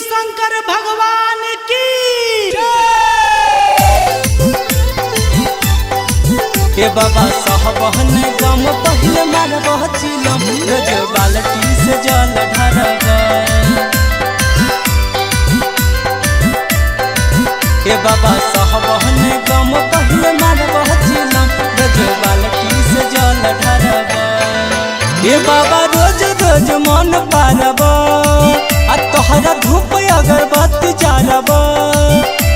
शंकर भगवान की। ए बाबा साहबहन गम पहले मारबह चिलम रोज बाल्टी से जल ढारब। ए बाबा साहबहन गम पहले मारबह चिलम रोज बाल्टी से जल ढारब। ए बाबा रोज रोज मन पारब आ तोहरा धूप अगरबत्ती जारब।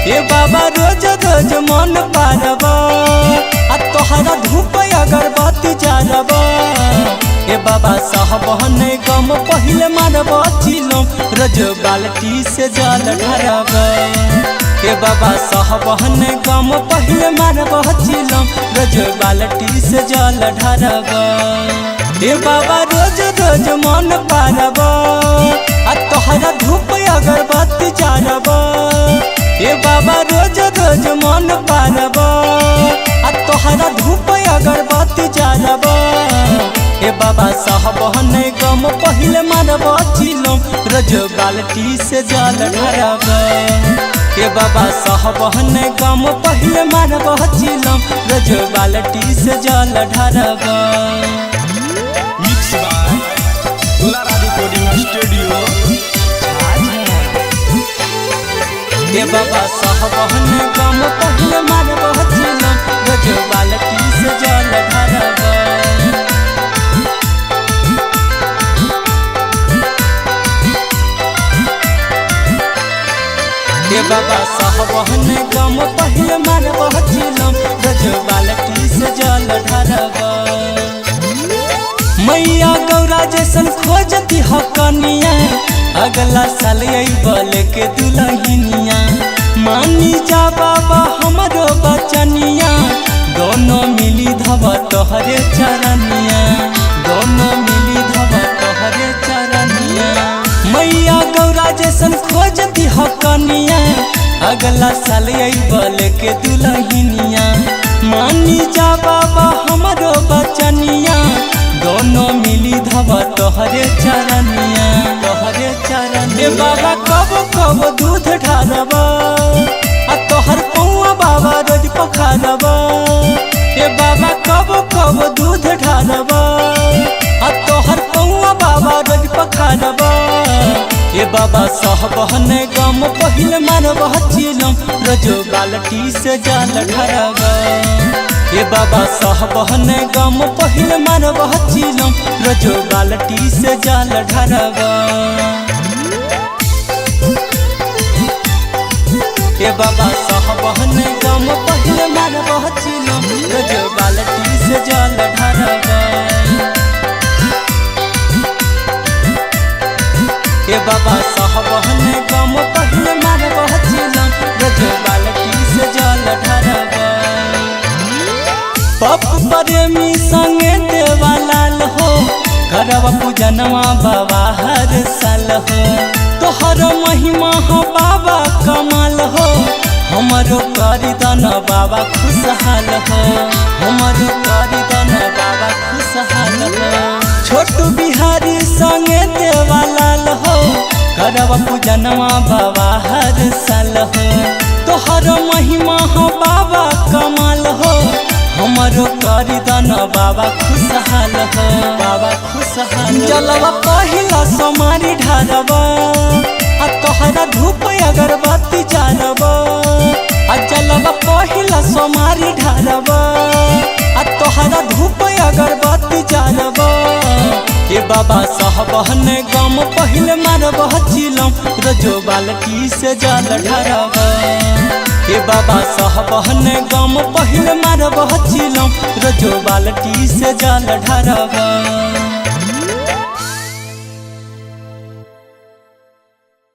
ए बाबा रोज रोज मन पारब आ तोहरा धूप अगरबत्ती जारब। ए बाबा साहबहन गम पहले मारब चिलम रोज बाल्टी से जल ढारब। ए बाबा साहबहन गम पहले मारब चिलम रोज बाल्टी से जल ढारब। ए बाबा रोज रोज मन पारब आ तोहरा धूप अगरबत्ती जारब। ए बाबा रोज रोज मन पारब आ तोहरा धूप अगरबत्ती जारब। ए बाबा साहबहन गम पहले मारब चिलम रोज बाल्टी से जल ढारब। ए बाबा साहबहन गम पहले मारब चिलम रोज बाल्टी से जल ढारब। मिक्स बाय दुलारा रिकॉर्डिंग स्टूडियो। ए बाबा साहबहन गम पहले मारब चिलम रोज बाल्टी से जल ढारब। ए बाबा साहबहन गम पहले मारब चिलम रोज बाल्टी से जल ढारब। मैया गौरा जैसन खोजती ह कनिया अगला साल अइबल के दुल्हनिया। मानी जा बाबा हमरो बचनिया दोनों मिली धब तोहरे चरनिया। दोनों मिली धब तोहरे चरनिया। मैया गौरा जैसन खोजती ह कनिया अगला साल अइबल के दुल्हनिया। मानी जा बाबा हमरो बचनिया दोनों मिली धब तोहरे चरनिया। तोहरे चरनिया। बाबा कब कब दूध ढारब आ तोहर पौआ बाबा रोज पखारब। ए बाबा कब कब दूध ढारब आ तोहर पौआ बाबा रोज पखारब। ए बाबा साहबहन गम पहले मारब चिलम रोज बाल्टी से जल ढारब। ए बाबा साहबहन गम पहले मारब चिलम रोज बाल्टी से जल ढारब। ए बाबा साहबहन गम पहले मारब चिलम रोज बाल्टी से जल ढारब। ए बाबा साहबहन गम पहले मारब चिलम रोज बाल्टी से जल ढारब। पप प्रेमी संगे देवालाल हो करब पूजनवा बाबा हर साल हो। तोहर महिमा हो बाबा कमाल हो हमरो करी दन बाबा खुशहाल हो। हमरो करी दन बाबा खुशहाल हो। छोटू बिहारी संगे देवालाल हो करब पूजनवा बाबा हर साल हो। तोहर महिमा हो बाबा कमाल हो हमरो करी दन बाबा खुशहाल हो। बाबा खुशहाल। जलवा पहिला सोमारी ढारब आ तोहरा धूप अगरबत्ती जारब। आ जलवा पहिला सोमारी ढारब आ तोहरा धूप अगरबत्ती जारब। ए बाबा साहबहन गम पहले मारब चिलम रोज बाल्टी से जल ढारब। ए बाबा साहबहन गम पहले मारब चिलम रोज बाल्टी से जल ढारब।